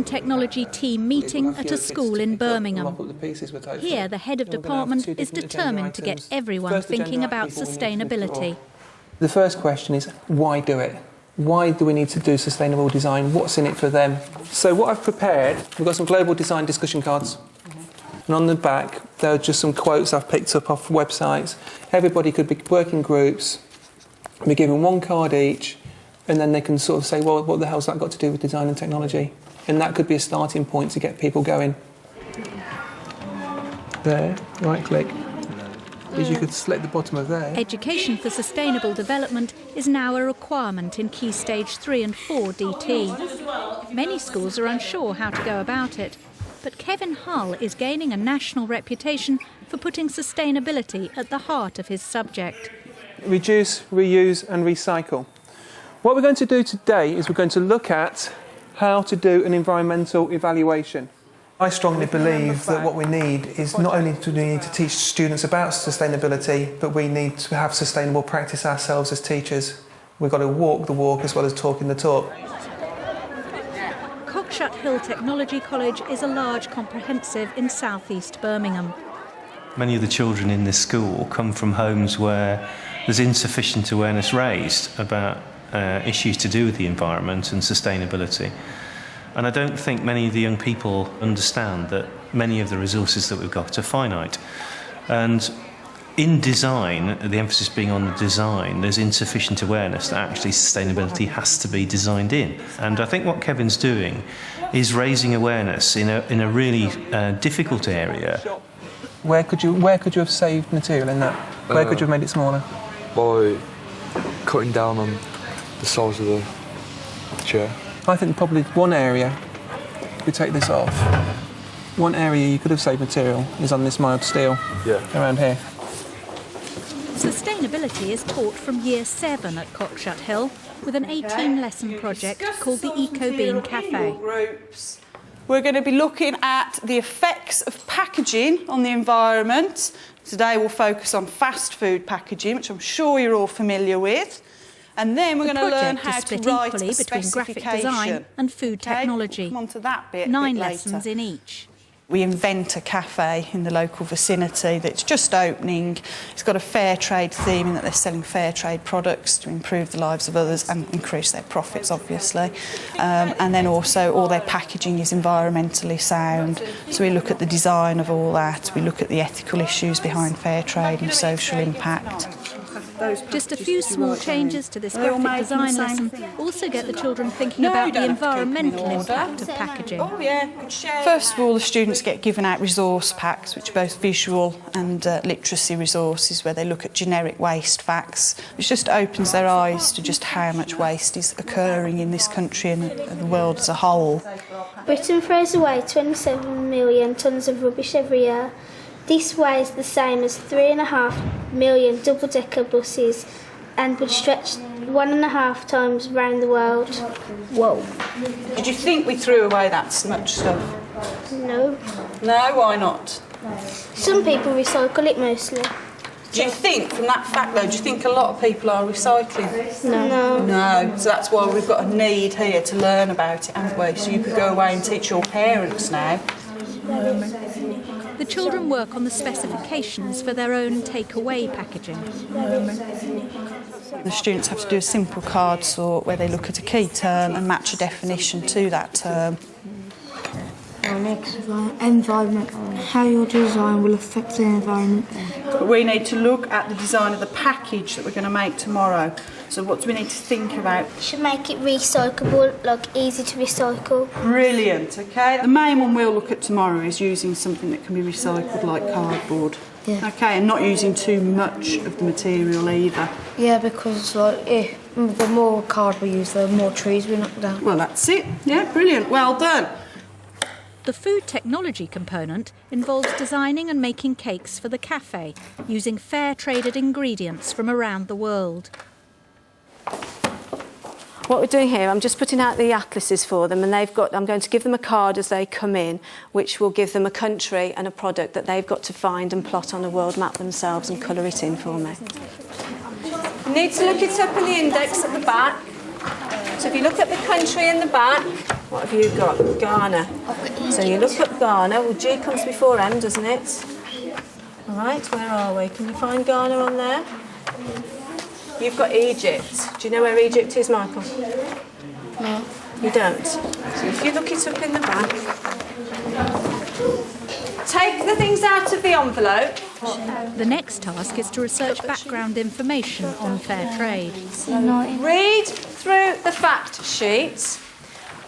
and Technology team meeting at a school in Birmingham. Here, the head of department is determined to get everyone thinking about sustainability. The first question is, why do it? Why do we need to do sustainable design? What's in it for them? So what I've prepared, we've got some global design discussion cards. And on the back, there are just some quotes I've picked up off websites. Everybody could be working groups, be given one card each, and then they can sort of say, well, what the hell's that got to do with design and technology? And that could be a starting point to get people going. There, right click. Because you could select the bottom of there. Education for sustainable development is now a requirement in Key Stage 3 and 4 DT. Many schools are unsure how to go about it, but Kevin Hull is gaining a national reputation for putting sustainability at the heart of his subject. Reduce, reuse and recycle. What we're going to do today is we're going to look at how to do an environmental evaluation. I strongly believe that what we need is not only do we need to teach students about sustainability, but we need to have sustainable practice ourselves as teachers. We've got to walk the walk as well as talking the talk. Cockshut Hill Technology College is a large comprehensive in southeast Birmingham. Many of the children in this school come from homes where there's insufficient awareness raised about issues to do with the environment and sustainability. And I don't think many of the young people understand that many of the resources that we've got are finite. And in design, the emphasis being on the design, there's insufficient awareness that actually sustainability has to be designed in. And I think what Kevin's doing is raising awareness in a really difficult area. Where could you have saved material in that? Where could you have made it smaller? By cutting down on the size of the chair. I think probably one area, if we take this off, one area you could have saved material is on this mild steel around here. Sustainability is taught from Year 7 at Cockshut Hill with an 18-lesson project called the Eco Bean Cafe. We're going to be looking at the effects of packaging on the environment. Today we'll focus on fast food packaging, which I'm sure you're all familiar with. And then we're going to learn how to write a specification. Between graphic design and food technology. Come on to that bit. 9 lessons in each. We invent a cafe in the local vicinity that's just opening. It's got a fair trade theme in that they're selling fair trade products to improve the lives of others and increase their profits, obviously. And then also all their packaging is environmentally sound. So we look at the design of all that. We look at the ethical issues behind fair trade and social impact. Just a few small changes to this graphic design lesson also get the children thinking about the environmental impact of packaging. First of all, the students get given out resource packs, which are both visual and literacy resources, where they look at generic waste facts, which just opens their eyes to just how much waste is occurring in this country and the world as a whole. Britain throws away 27 million tonnes of rubbish every year. This weighs the same as 3.5 million double-decker buses and would stretch 1.5 times around the world. Whoa. Did you think we threw away that much stuff? No. No, why not? Some people recycle it mostly. Do you think, from that fact though, do you think a lot of people are recycling? No. No, so that's why we've got a need here to learn about it, haven't we? So you could go away and teach your parents now. The children work on the specifications for their own takeaway packaging. The students have to do a simple card sort where they look at a key term and match a definition to that term. Environment, how your design will affect the environment. But we need to look at the design of the package that we're going to make tomorrow. So what do we need to think about? Should make it recyclable, like easy to recycle. Brilliant, okay. The main one we'll look at tomorrow is using something that can be recycled like cardboard. Yeah. Okay, and not using too much of the material either. Yeah, because the more card we use, the more trees we knock down. Well, that's it. Yeah, brilliant. Well done. The food technology component involves designing and making cakes for the cafe using fair-traded ingredients from around the world. What we're doing here, I'm just putting out the atlases for them, and I'm going to give them a card as they come in, which will give them a country and a product that they've got to find and plot on a world map themselves and colour it in for me. You need to look it up in the index at the back. So if you look at the country in the back, What have you got? Ghana. So you look up Ghana. Well, G comes before M, doesn't it? All right, where are we? Can you find Ghana on there? You've got Egypt. Do you know where Egypt is, Michael? No. You don't? So if you look it up in the back, take the things out of the envelope. The next task is to research background information on fair trade. Read through the fact sheet.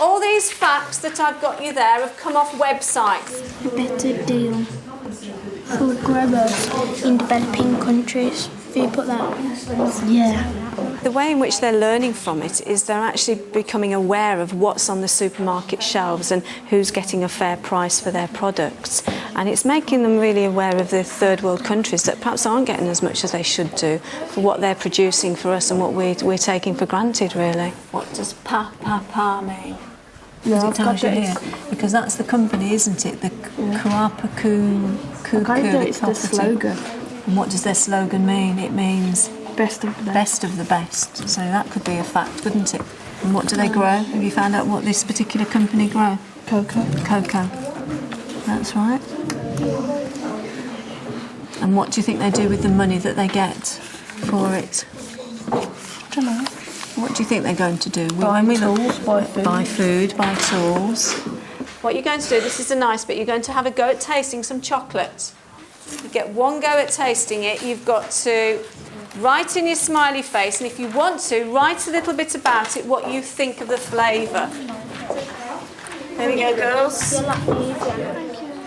All these facts that I've got you there have come off websites. Better deal for growers in developing countries. Have you put that? Yeah. The way in which they're learning from it is they're actually becoming aware of what's on the supermarket shelves and who's getting a fair price for their products. And it's making them really aware of the third world countries that perhaps aren't getting as much as they should do for what they're producing for us and what we're taking for granted, really. What does pa mean? No, It tells you here. Because that's the company, isn't it? The Kuapaku It's the slogan. And what does their slogan mean? It means Best of the best. best of the best. So that could be a fact, couldn't it? And what do they grow? Have you found out what this particular company grow? Cocoa. Cocoa. That's right. And what do you think they do with the money that they get for it? I don't know. What do you think they're going to do? Buy tools, buy food. Buy food, buy tools. What you're going to do, this is a nice bit, you're going to have a go at tasting some chocolate. You get one go at tasting it, you've got to write in your smiley face, and if you want to, write a little bit about it, what you think of the flavour. There we go, girls.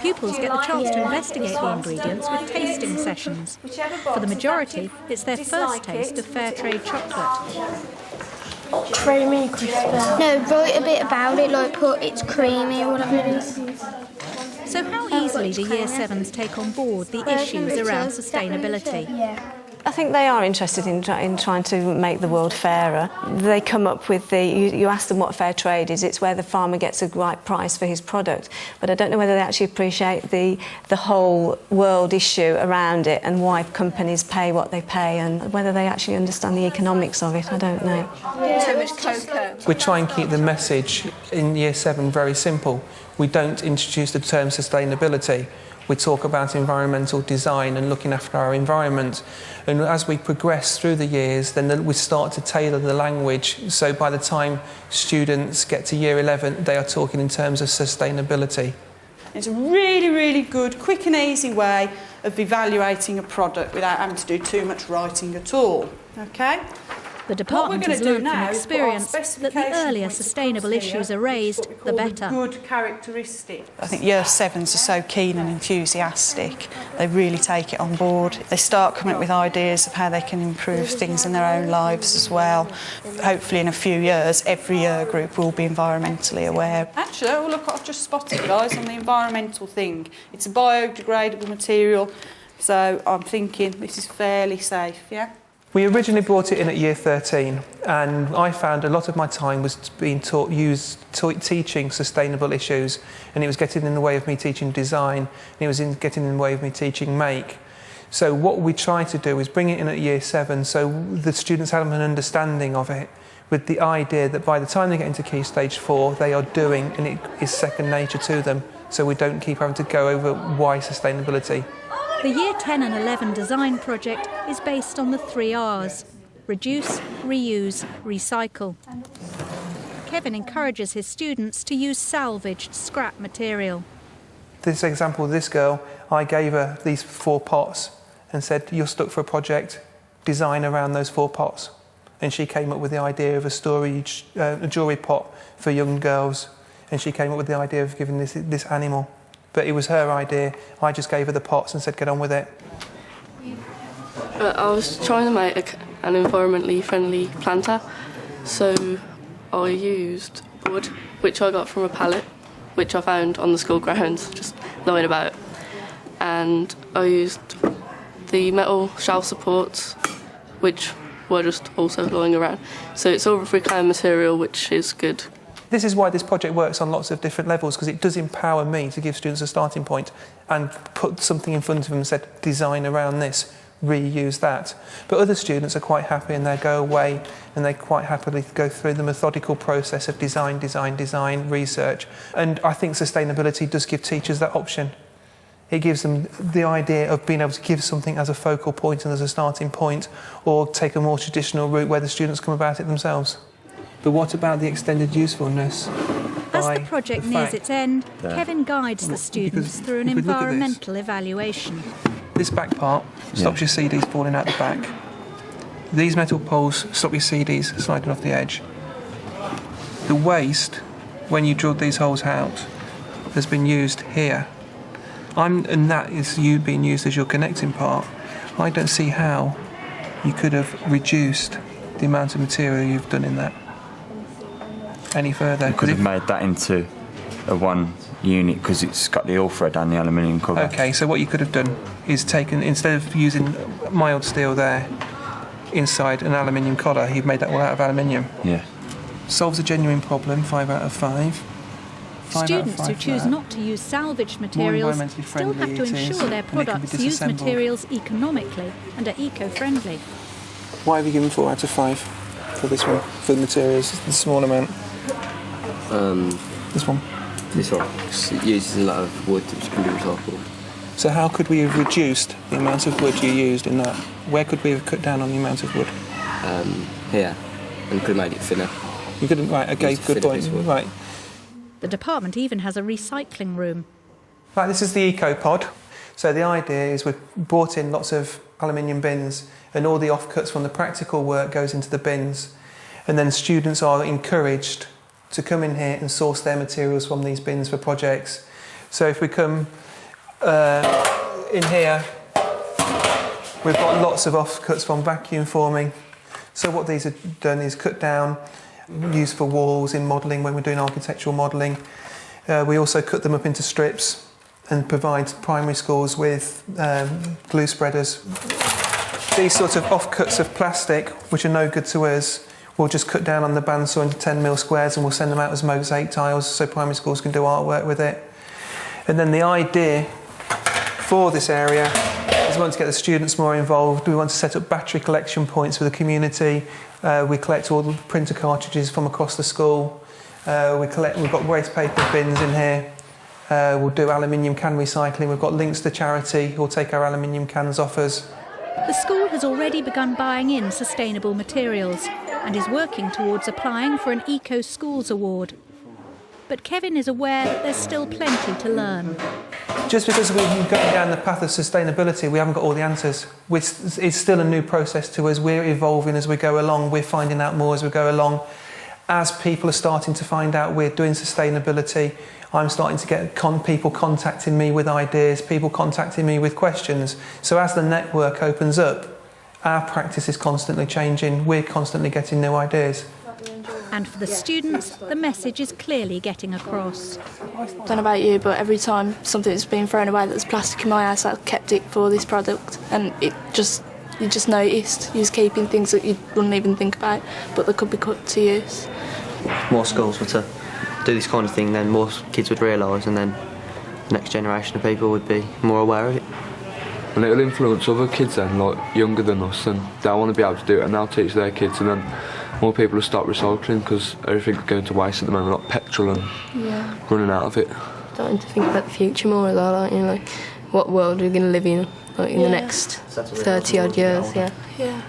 Pupils get the chance to investigate the ingredients with tasting sessions. For the majority, it's their first taste of fair trade chocolate. Creamy, crispy. No, write a bit about it, like put it's creamy or whatever it is. So how easily do Year 7s take on board the issues around sustainability? Yeah. I think they are interested in trying to make the world fairer. They come up with you ask them what fair trade is, it's where the farmer gets a right price for his product. But I don't know whether they actually appreciate the whole world issue around it and why companies pay what they pay and whether they actually understand the economics of it. I don't know. Too much cocoa. We try and keep the message in Year 7 very simple. We don't introduce the term sustainability. We talk about environmental design and looking after our environment. And as we progress through the years, then we start to tailor the language. So by the time students get to Year 11, they are talking in terms of sustainability. It's a really, really good, quick and easy way of evaluating a product without having to do too much writing at all. Okay? The department has learned from experience that the earlier sustainable issues are raised, the better. Good characteristic. I think Year 7s are so keen and enthusiastic. They really take it on board. They start coming up with ideas of how they can improve things in their own lives as well. Hopefully in a few years, every year group will be environmentally aware. Actually, oh look, I've just spotted, guys, on the environmental thing. It's a biodegradable material, so I'm thinking this is fairly safe, yeah? We originally brought it in at Year 13, and I found a lot of my time was being teaching sustainable issues, and it was getting in the way of me teaching design, and it was getting in the way of me teaching make. So what we try to do is bring it in at Year 7 so the students have an understanding of it, with the idea that by the time they get into Key Stage 4, they are doing, and it is second nature to them, so we don't keep having to go over why sustainability. The Year 10 and 11 design project is based on the 3 R's: reduce, reuse, recycle. Kevin encourages his students to use salvaged scrap material. This example of this girl, I gave her these 4 pots and said, you're stuck for a project, design around those 4 pots. And she came up with the idea of a jewellery pot for young girls, and she came up with the idea of giving this animal. But it was her idea. I just gave her the pots and said, get on with it. I was trying to make an environmentally friendly planter, so I used wood, which I got from a pallet, which I found on the school grounds, just lying about. And I used the metal shelf supports, which were just also lying around. So it's all reclaimed material, which is good. This is why this project works on lots of different levels, because it does empower me to give students a starting point and put something in front of them and said, design around this, reuse that. But other students are quite happy and they go away and they quite happily go through the methodical process of design, research. And I think sustainability does give teachers that option. It gives them the idea of being able to give something as a focal point and as a starting point, or take a more traditional route where the students come about it themselves. But what about the extended usefulness? As the project nears its end, Kevin guides the students through an environmental evaluation. This back part stops your CDs falling out the back. These metal poles stop your CDs sliding off the edge. The waste, when you drilled these holes out, has been used here. And that is you being used as your connecting part. I don't see how you could have reduced the amount of material you've done in that any further. You could have made that into a one unit because it's got the all thread and the aluminium cover. Okay, so what you could have done is taken, instead of using mild steel there inside an aluminium collar, you've made that all out of aluminium. Yeah. Solves a genuine problem, 5 out of 5. Students who choose not to use salvaged materials still have to ensure their products use materials economically and are eco-friendly. Why have you given 4 out of 5 for this one, for the materials, the small amount? This one? This one. It uses a lot of wood which can be recycled. So how could we have reduced the amount of wood you used in that? Where could we have cut down on the amount of wood? Here, and could have made it thinner. You couldn't, right, okay, good point, right. The department even has a recycling room. Right, this is the eco-pod. So the idea is we've brought in lots of aluminium bins and all the offcuts from the practical work goes into the bins. And then students are encouraged to come in here and source their materials from these bins for projects. So if we come in here, we've got lots of offcuts from vacuum forming. So what these have done is cut down, used for walls in modelling when we're doing architectural modelling. We also cut them up into strips and provide primary schools with glue spreaders. These sort of offcuts of plastic, which are no good to us, we'll just cut down on the bandsaw into 10mm squares and we'll send them out as mosaic tiles so primary schools can do artwork with it. And then the idea for this area is we want to get the students more involved. We want to set up battery collection points for the community. We collect all the printer cartridges from across the school. We've got waste paper bins in here. We'll do aluminium can recycling. We've got links to charity who'll take our aluminium cans off us. The school has already begun buying in sustainable materials and is working towards applying for an Eco Schools Award. But Kevin is aware that there's still plenty to learn. Just because we're going down the path of sustainability, we haven't got all the answers. It's still a new process to us. We're evolving as we go along. We're finding out more as we go along. As people are starting to find out we're doing sustainability, I'm starting to get people contacting me with ideas, people contacting me with questions. So as the network opens up, our practice is constantly changing. We're constantly getting new ideas. And for the students, the message is clearly getting across. I don't know about you, but every time something's been thrown away that's plastic in my house, I've kept it for this product, and you just noticed you was keeping things that you wouldn't even think about, but they could be put to use. More schools were to do this kind of thing, then more kids would realise, and then the next generation of people would be more aware of it. And it'll influence other kids then, like younger than us, and they'll want to be able to do it, and they'll teach their kids, and then more people will start recycling because everything's going to waste at the moment, like petrol and running out of it. Starting to think about the future more as well, aren't you? Like, what world are we going to live in, like in the next 30 odd years? Yeah.